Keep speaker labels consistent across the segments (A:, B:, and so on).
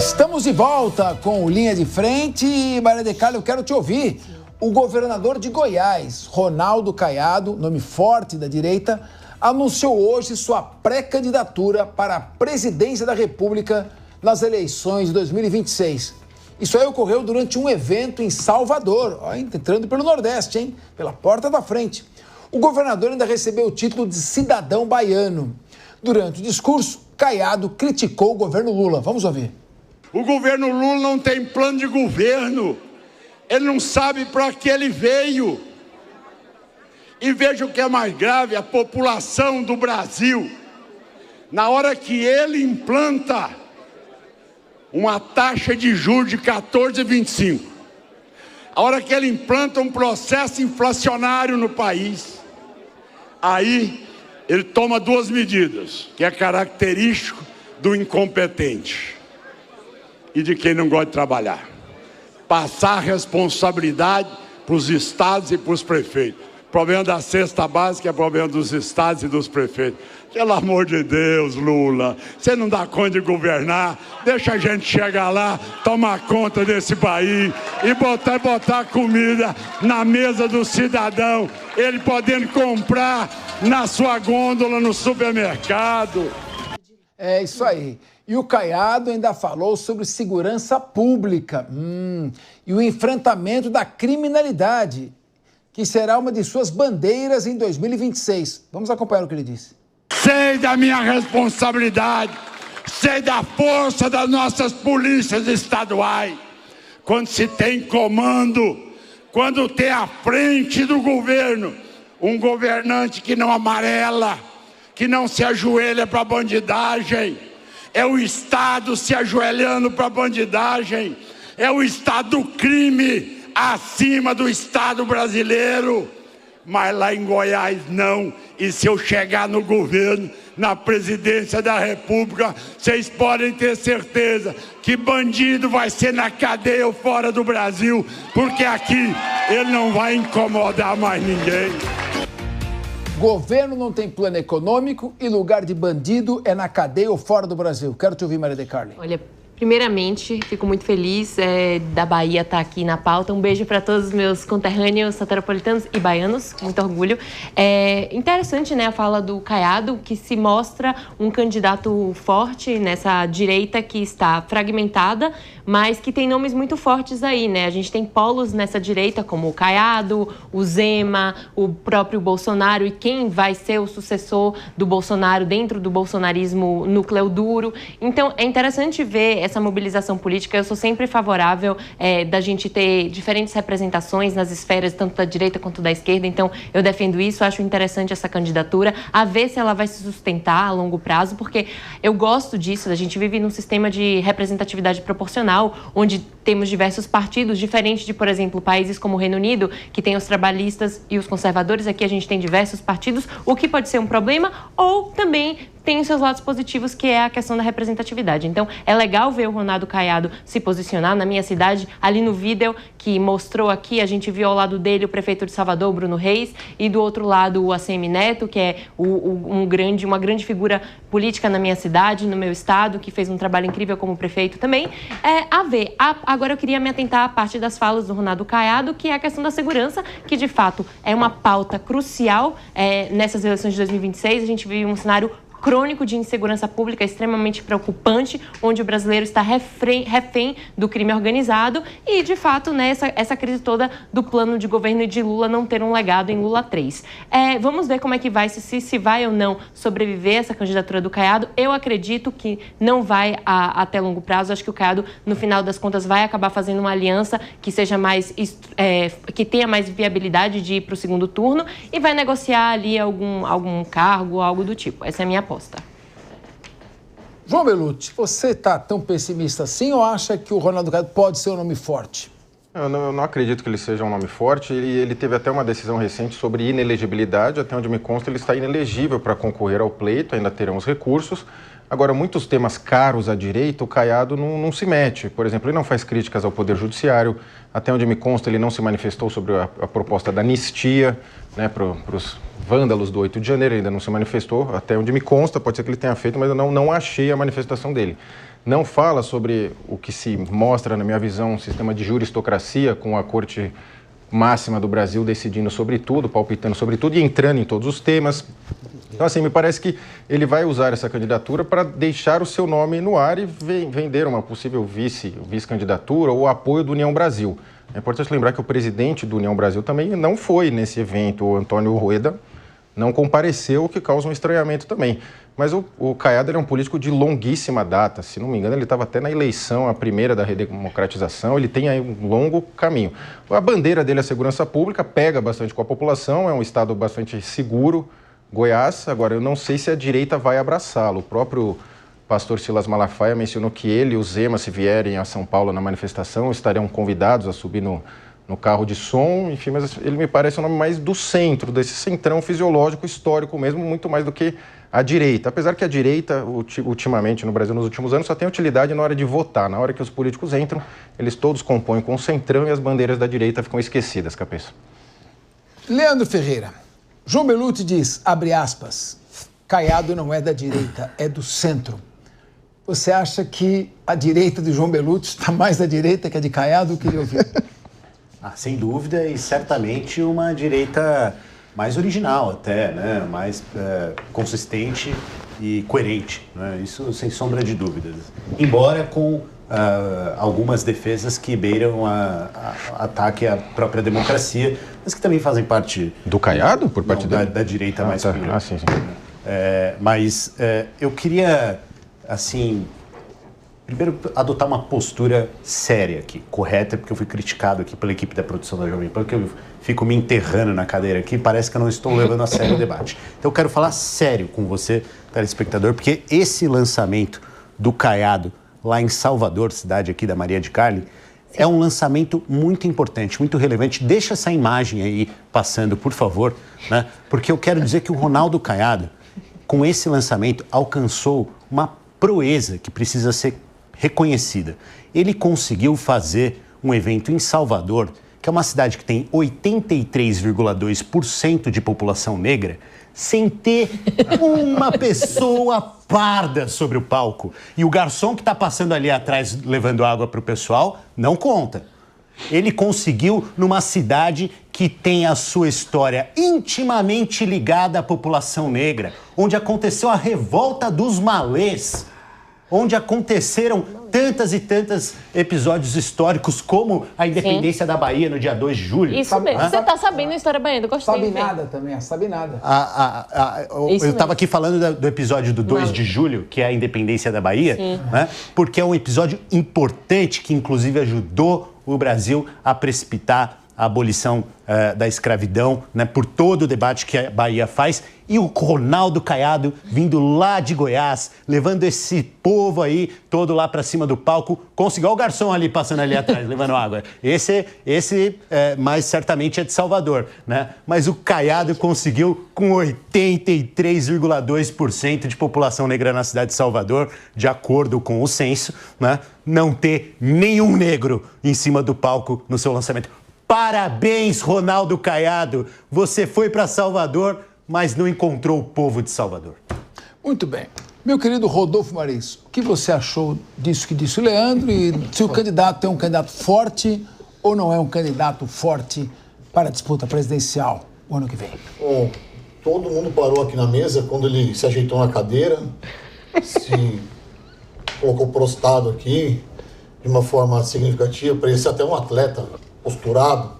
A: Estamos de volta com o Linha de Frente e, Maria de Carla, eu quero te ouvir. O governador de Goiás, Ronaldo Caiado, nome forte da direita, anunciou hoje sua pré-candidatura para a presidência da República nas eleições de 2026. Isso aí ocorreu durante um evento em Salvador, entrando pelo Nordeste, hein? Pela porta da frente. O governador ainda recebeu o título de cidadão baiano. Durante o discurso, Caiado criticou o governo Lula. Vamos ouvir.
B: O governo Lula não tem plano de governo. Ele não sabe para que ele veio. E veja o que é mais grave, a população do Brasil. Na hora que ele implanta uma taxa de juros de 14,25, a hora que ele implanta um processo inflacionário no país, aí ele toma duas medidas, que é característico do incompetente e de quem não gosta de trabalhar. Passar a responsabilidade para os estados e para os prefeitos. O problema da cesta básica é o problema dos estados e dos prefeitos. Pelo amor de Deus, Lula, você não dá conta de governar, deixa a gente chegar lá, tomar conta desse país e botar comida na mesa do cidadão, ele podendo comprar na sua gôndola no supermercado.
A: É isso aí. E o Caiado ainda falou sobre segurança pública e o enfrentamento da criminalidade, que será uma de suas bandeiras em 2026. Vamos acompanhar o que ele disse.
B: Sei da minha responsabilidade, sei da força das nossas polícias estaduais. Quando se tem comando, quando tem à frente do governo um governante que não amarela, que não se ajoelha para a bandidagem, é o Estado se ajoelhando para a bandidagem, é o Estado do crime acima do Estado brasileiro. Mas lá em Goiás não. E se eu chegar no governo, na presidência da República, vocês podem ter certeza que bandido vai ser na cadeia ou fora do Brasil, porque aqui ele não vai incomodar mais ninguém.
A: Governo não tem plano econômico e lugar de bandido é na cadeia ou fora do Brasil. Quero te ouvir, Maria de Carla.
C: Olha, primeiramente, fico muito feliz da Bahia estar aqui na pauta. Um beijo para todos os meus conterrâneos soteropolitanos e baianos, com muito orgulho. É interessante, né, a fala do Caiado, que se mostra um candidato forte nessa direita que está fragmentada, mas que tem nomes muito fortes aí, né? A gente tem polos nessa direita, como o Caiado, o Zema, o próprio Bolsonaro e quem vai ser o sucessor do Bolsonaro dentro do bolsonarismo núcleo duro. Então, é interessante ver essa mobilização política. Eu sou sempre favorável da gente ter diferentes representações nas esferas, tanto da direita quanto da esquerda. Então, eu defendo isso, acho interessante essa candidatura, a ver se ela vai se sustentar a longo prazo, porque eu gosto disso. A gente vive num sistema de representatividade proporcional, onde temos diversos partidos, diferente de, por exemplo, países como o Reino Unido, que tem os trabalhistas e os conservadores. Aqui a gente tem diversos partidos, o que pode ser um problema, ou também tem os seus lados positivos, que é a questão da representatividade. Então, é legal ver o Ronaldo Caiado se posicionar na minha cidade. Ali no vídeo que mostrou aqui, a gente viu ao lado dele o prefeito de Salvador, Bruno Reis, e do outro lado o ACM Neto, que é uma grande figura política na minha cidade, no meu estado, que fez um trabalho incrível como prefeito também. Agora eu queria me atentar à parte das falas do Ronaldo Caiado, que é a questão da segurança, que de fato é uma pauta crucial nessas eleições de 2026. A gente vive um cenário crônico de insegurança pública extremamente preocupante, onde o brasileiro está refém do crime organizado e, de fato, né, essa crise toda do plano de governo de Lula não ter um legado em Lula 3. Vamos ver como é que vai, se vai ou não sobreviver essa candidatura do Caiado. Eu acredito que não vai até longo prazo. Acho que o Caiado, no final das contas, vai acabar fazendo uma aliança que seja que tenha mais viabilidade de ir para o segundo turno e vai negociar ali algum cargo, algo do tipo. Essa é a minha aposta.
A: João Belutti, você está tão pessimista assim ou acha que o Ronaldo Caiado pode ser um nome forte?
D: Eu não acredito que ele seja um nome forte. Ele teve até uma decisão recente sobre inelegibilidade. Até onde me consta, ele está inelegível para concorrer ao pleito, ainda teremos recursos. Agora, muitos temas caros à direita, o Caiado não se mete. Por exemplo, ele não faz críticas ao Poder Judiciário. Até onde me consta, ele não se manifestou sobre a proposta da anistia, né, para os vândalos do 8 de janeiro, ainda não se manifestou. Até onde me consta, pode ser que ele tenha feito, mas eu não achei a manifestação dele. não fala sobre o que se mostra, na minha visão, um sistema de juristocracia com a corte máxima do Brasil decidindo sobre tudo, palpitando sobre tudo e entrando em todos os temas. Então, assim, me parece que ele vai usar essa candidatura para deixar o seu nome no ar e vender uma possível vice-candidatura ou apoio do União Brasil. É importante lembrar que o presidente do União Brasil também não foi nesse evento, o Antônio Rueda não compareceu, o que causa um estranhamento também. Mas o Caiado ele é um político de longuíssima data, se não me engano ele estava até na eleição, a primeira da redemocratização, ele tem aí um longo caminho. A bandeira dele é a segurança pública, pega bastante com a população, é um estado bastante seguro, Goiás. Agora, eu não sei se a direita vai abraçá-lo. O próprio pastor Silas Malafaia mencionou que ele e o Zema, se vierem a São Paulo na manifestação, estariam convidados a subir no carro de som, enfim, mas ele me parece um nome mais do centro, desse centrão fisiológico, histórico mesmo, muito mais do que a direita. Apesar que a direita, ultimamente, no Brasil, nos últimos anos, só tem utilidade na hora de votar. Na hora que os políticos entram, eles todos compõem com o centrão e as bandeiras da direita ficam esquecidas, Cabeça.
A: Leandro Ferreira, João Belutti diz, abre aspas, Caiado não é da direita, é do centro. Você acha que a direita de João Belutti está mais da direita que a de Caiado? Eu queria ouvir.
E: Sem dúvida, e certamente uma direita mais original até, né? Mais consistente e coerente, né? Isso sem sombra de dúvidas. Embora com algumas defesas que beiram ataque à própria democracia, mas que também fazem parte...
D: Do Caiado? Por parte
E: da direita mais pura.
D: Sim.
E: Mas eu queria, assim... Primeiro, adotar uma postura séria aqui, correta, porque eu fui criticado aqui pela equipe da produção da Jovem Pan, porque eu fico me enterrando na cadeira aqui, parece que eu não estou levando a sério o debate. Então eu quero falar sério com você, telespectador, porque esse lançamento do Caiado lá em Salvador, cidade aqui da Maria de Carli, é um lançamento muito importante, muito relevante. Deixa essa imagem aí passando, por favor, né? Porque eu quero dizer que o Ronaldo Caiado, com esse lançamento, alcançou uma proeza que precisa ser reconhecida. Ele conseguiu fazer um evento em Salvador, que é uma cidade que tem 83,2% de população negra, sem ter uma pessoa parda sobre o palco. E o garçom que está passando ali atrás levando água para o pessoal não conta. Ele conseguiu numa cidade que tem a sua história intimamente ligada à população negra, onde aconteceu a revolta dos malês, onde aconteceram tantas e tantos episódios históricos, como a independência da Bahia no dia 2 de julho.
C: Isso mesmo. Você está sabendo a história baiana, eu gostei.
A: Sabe nada também, sabe nada.
E: Eu estava aqui falando do episódio do 2 de julho, que é a independência da Bahia, né? Porque é um episódio importante que, inclusive, ajudou o Brasil a precipitar a abolição da escravidão, né, por todo o debate que a Bahia faz. E o Ronaldo Caiado vindo lá de Goiás, levando esse povo aí todo lá para cima do palco, conseguiu o garçom ali passando ali atrás, levando água. Esse mais certamente é de Salvador, né? Mas o Caiado conseguiu com 83,2% de população negra na cidade de Salvador, de acordo com o censo, né, não ter nenhum negro em cima do palco no seu lançamento. Parabéns, Ronaldo Caiado! Você foi para Salvador, mas não encontrou o povo de Salvador.
A: Muito bem. Meu querido Rodolfo Maris, o que você achou disso que disse o Leandro? E se o candidato é um candidato forte ou não é um candidato forte para a disputa presidencial o ano que vem?
F: Bom, todo mundo parou aqui na mesa quando ele se ajeitou na cadeira, se colocou prostado aqui de uma forma significativa, parecia até um atleta posturado,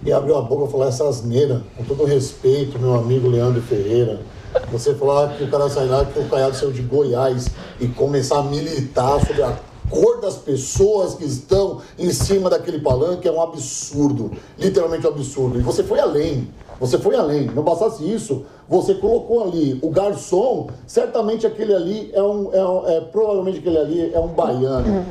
F: e abriu a boca e falou essa asneira, com todo respeito, meu amigo Leandro Ferreira. Você falar que o cara sai lá, que o Caiado saiu de Goiás e começar a militar sobre a cor das pessoas que estão em cima daquele palanque é um absurdo, literalmente um absurdo. E você foi além, Não bastasse isso, você colocou ali o garçom, certamente aquele ali provavelmente aquele ali é um baiano.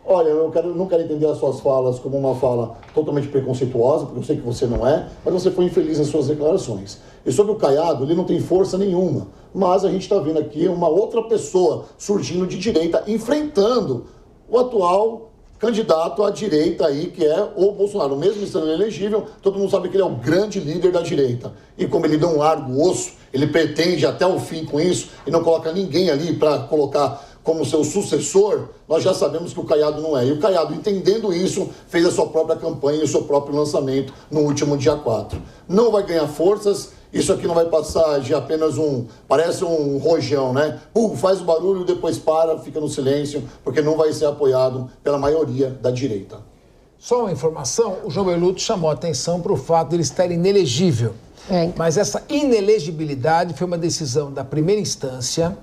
F: Olha, não quero entender as suas falas como uma fala totalmente preconceituosa, porque eu sei que você não é, mas você foi infeliz nas suas declarações. E sobre o Caiado, ele não tem força nenhuma, mas a gente está vendo aqui uma outra pessoa surgindo de direita, enfrentando o atual candidato à direita aí, que é o Bolsonaro. Mesmo estando inelegível, todo mundo sabe que ele é o grande líder da direita. E como ele dá um largo osso, ele pretende até o fim com isso e não coloca ninguém ali para colocar como seu sucessor, nós já sabemos que o Caiado não é. E o Caiado, entendendo isso, fez a sua própria campanha e o seu próprio lançamento no último dia 4. Não vai ganhar forças, isso aqui não vai passar de apenas parece um rojão, né? Faz o barulho, depois para, fica no silêncio, porque não vai ser apoiado pela maioria da direita.
A: Só uma informação, o João Beluto chamou a atenção para o fato de ele estar inelegível. Mas essa inelegibilidade foi uma decisão da primeira instância,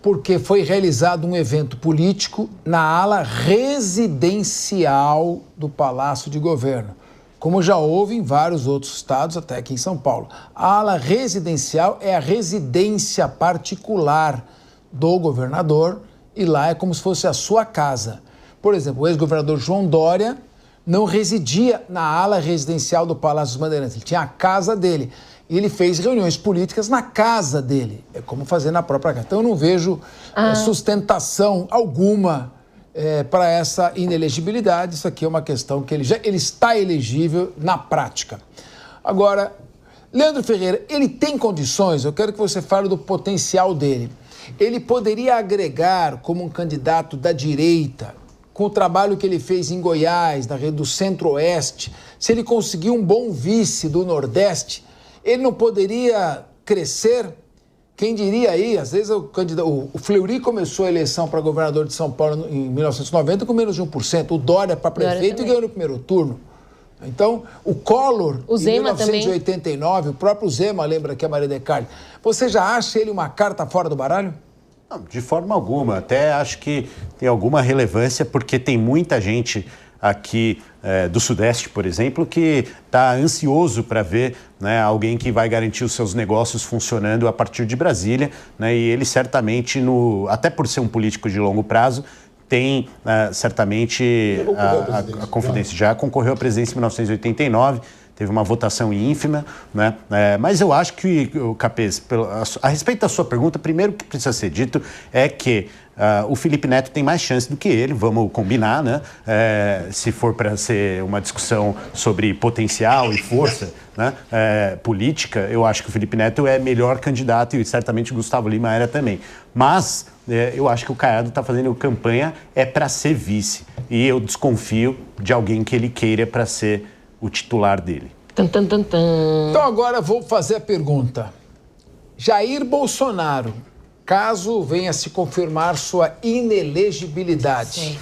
A: porque foi realizado um evento político na ala residencial do Palácio de Governo, como já houve em vários outros estados, até aqui em São Paulo. A ala residencial é a residência particular do governador e lá é como se fosse a sua casa. Por exemplo, o ex-governador João Dória não residia na ala residencial do Palácio dos Bandeirantes, ele tinha a casa dele. E ele fez reuniões políticas na casa dele. É como fazer na própria casa. Então eu não vejo sustentação alguma para essa inelegibilidade. Isso aqui é uma questão que ele está elegível na prática. Agora, Leandro Ferreira, ele tem condições, eu quero que você fale do potencial dele. Ele poderia agregar como um candidato da direita, com o trabalho que ele fez em Goiás, na rede do Centro-Oeste, se ele conseguir um bom vice do Nordeste, ele não poderia crescer? Quem diria aí, às vezes o Fleury começou a eleição para governador de São Paulo em 1990 com menos de 1%, o Dória para prefeito e ganhou no primeiro turno. Então, o Collor, em 1989, também. O próprio Zema, lembra que a Maria de Carli, você já acha ele uma carta fora do baralho?
E: Não, de forma alguma, até acho que tem alguma relevância, porque tem muita gente aqui do Sudeste, por exemplo, que está ansioso para ver, né, alguém que vai garantir os seus negócios funcionando a partir de Brasília, né, e ele certamente, até por ser um político de longo prazo, tem certamente a confidência. Já concorreu à presidência em 1989, teve uma votação ínfima, né? Mas eu acho que, Capês, a respeito da sua pergunta, primeiro que precisa ser dito é que o Felipe Neto tem mais chance do que ele, vamos combinar, né? Se for para ser uma discussão sobre potencial e força, né, política, eu acho que o Felipe Neto é melhor candidato e certamente o Gustavo Lima era também. Mas eu acho que o Caiado está fazendo campanha para ser vice e eu desconfio de alguém que ele queira para ser o titular dele.
A: Então agora vou fazer a pergunta. Jair Bolsonaro, caso venha se confirmar sua inelegibilidade,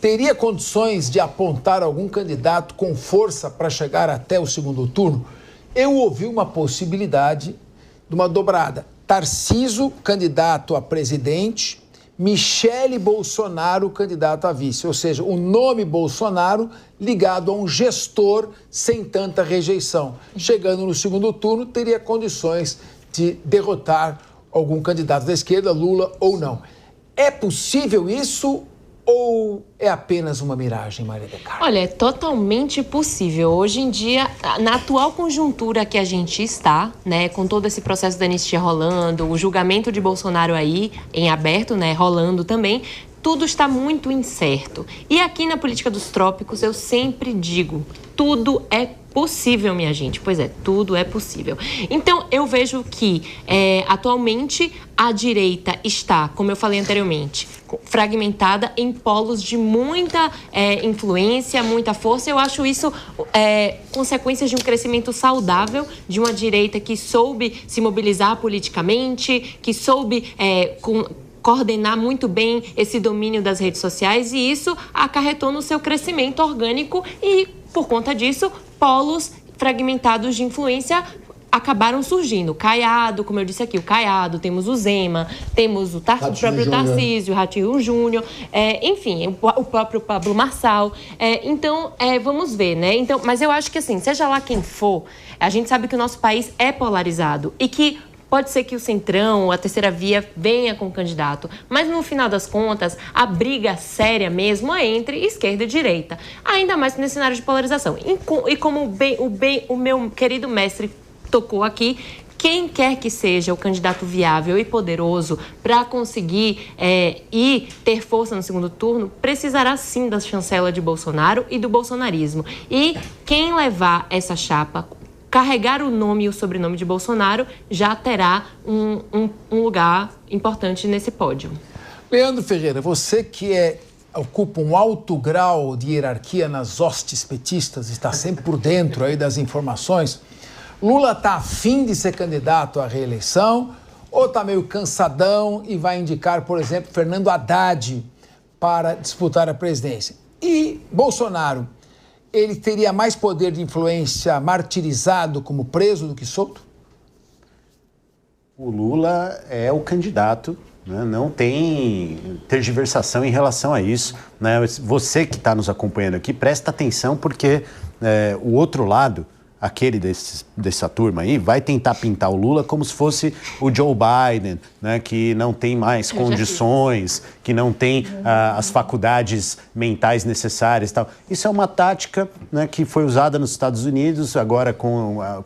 A: teria condições de apontar algum candidato com força para chegar até o segundo turno? Eu ouvi uma possibilidade de uma dobrada. Tarcísio, candidato a presidente, Michele Bolsonaro, candidato a vice. Ou seja, o nome Bolsonaro ligado a um gestor sem tanta rejeição. Chegando no segundo turno, teria condições de derrotar algum candidato da esquerda, Lula ou não. É possível isso ou é apenas uma miragem, Maria de Carli?
C: Olha, é totalmente possível. Hoje em dia, na atual conjuntura que a gente está, né, com todo esse processo da anistia rolando, o julgamento de Bolsonaro aí em aberto, né, rolando também, tudo está muito incerto. E aqui na política dos trópicos, eu sempre digo, tudo é possível, minha gente. Pois é, tudo é possível. Então, eu vejo que, atualmente, a direita está, como eu falei anteriormente, fragmentada em polos de muita influência, muita força. Eu acho isso consequências de um crescimento saudável de uma direita que soube se mobilizar politicamente, que soube coordenar muito bem esse domínio das redes sociais, e isso acarretou no seu crescimento orgânico e, por conta disso, polos fragmentados de influência acabaram surgindo. Caiado, como eu disse aqui, o Caiado, temos o Zema, temos o próprio Tarcísio, o Ratinho Júnior, enfim, o próprio Pablo Marçal. Então, vamos ver, né? Então, mas eu acho que, assim, seja lá quem for, a gente sabe que o nosso país é polarizado e que pode ser que o Centrão, a terceira via, venha com o candidato. Mas, no final das contas, a briga séria mesmo é entre esquerda e direita. Ainda mais nesse cenário de polarização. E como o meu querido mestre tocou aqui, quem quer que seja o candidato viável e poderoso para conseguir ir ter força no segundo turno, precisará sim da chancela de Bolsonaro e do bolsonarismo. E quem levar essa chapa, carregar o nome e o sobrenome de Bolsonaro, já terá um lugar importante nesse pódio.
A: Leandro Ferreira, você que ocupa um alto grau de hierarquia nas hostes petistas, está sempre por dentro aí das informações. Lula está afim de ser candidato à reeleição ou está meio cansadão e vai indicar, por exemplo, Fernando Haddad para disputar a presidência? E Bolsonaro, ele teria mais poder de influência martirizado como preso do que solto?
E: O Lula é o candidato, né? Não tem tergiversação em relação a isso, né? Você que está nos acompanhando aqui, presta atenção porque o outro lado, aquele dessa turma aí, vai tentar pintar o Lula como se fosse o Joe Biden, né, que não tem mais condições, que não tem as faculdades mentais necessárias e tal. Isso é uma tática, né, que foi usada nos Estados Unidos, agora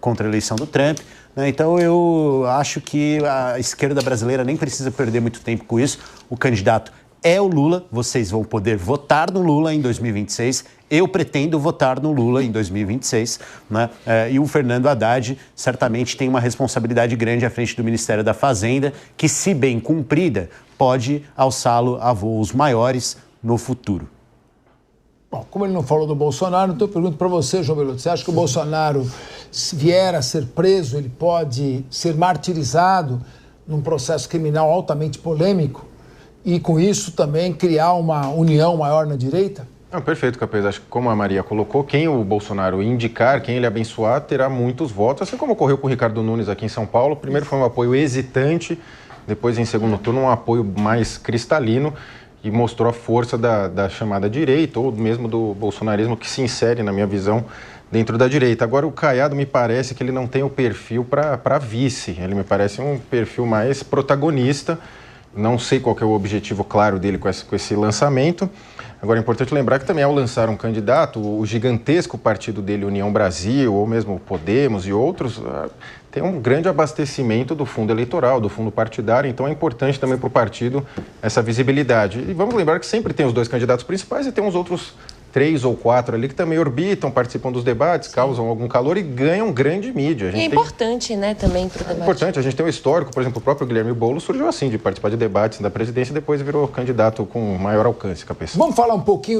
E: contra a eleição do Trump. Né? Então eu acho que a esquerda brasileira nem precisa perder muito tempo com isso. O candidato é o Lula, vocês vão poder votar no Lula em 2026. Eu pretendo votar no Lula em 2026, né? E o Fernando Haddad certamente tem uma responsabilidade grande à frente do Ministério da Fazenda, que, se bem cumprida, pode alçá-lo a voos maiores no futuro.
A: Bom, como ele não falou do Bolsonaro, então eu pergunto para você, João Beluto, você acha que o Bolsonaro, se vier a ser preso, ele pode ser martirizado num processo criminal altamente polêmico e, com isso, também criar uma união maior na direita?
D: Não, perfeito, Capês. Acho que, como a Maria colocou, quem o Bolsonaro indicar, quem ele abençoar, terá muitos votos, assim como ocorreu com o Ricardo Nunes aqui em São Paulo. Primeiro foi um apoio hesitante, depois, em segundo turno, um apoio mais cristalino e mostrou a força da chamada direita, ou mesmo do bolsonarismo, que se insere, na minha visão, dentro da direita. Agora, o Caiado me parece que ele não tem o perfil para vice, ele me parece um perfil mais protagonista. Não sei qual que é o objetivo claro dele com esse lançamento. Agora, é importante lembrar que também, ao lançar um candidato, o gigantesco partido dele, União Brasil, ou mesmo o Podemos e outros, tem um grande abastecimento do fundo eleitoral, do fundo partidário, então é importante também para o partido essa visibilidade. E vamos lembrar que sempre tem os dois candidatos principais e tem os outros 3 ou 4 ali que também orbitam, participam dos debates, causam algum calor e ganham grande mídia.
C: E é importante, né, também para o debate.
D: É importante, a gente tem um histórico, por exemplo, o próprio Guilherme Boulos surgiu assim, de participar de debates da presidência e depois virou candidato com maior alcance, Cabeça.
A: Vamos falar um pouquinho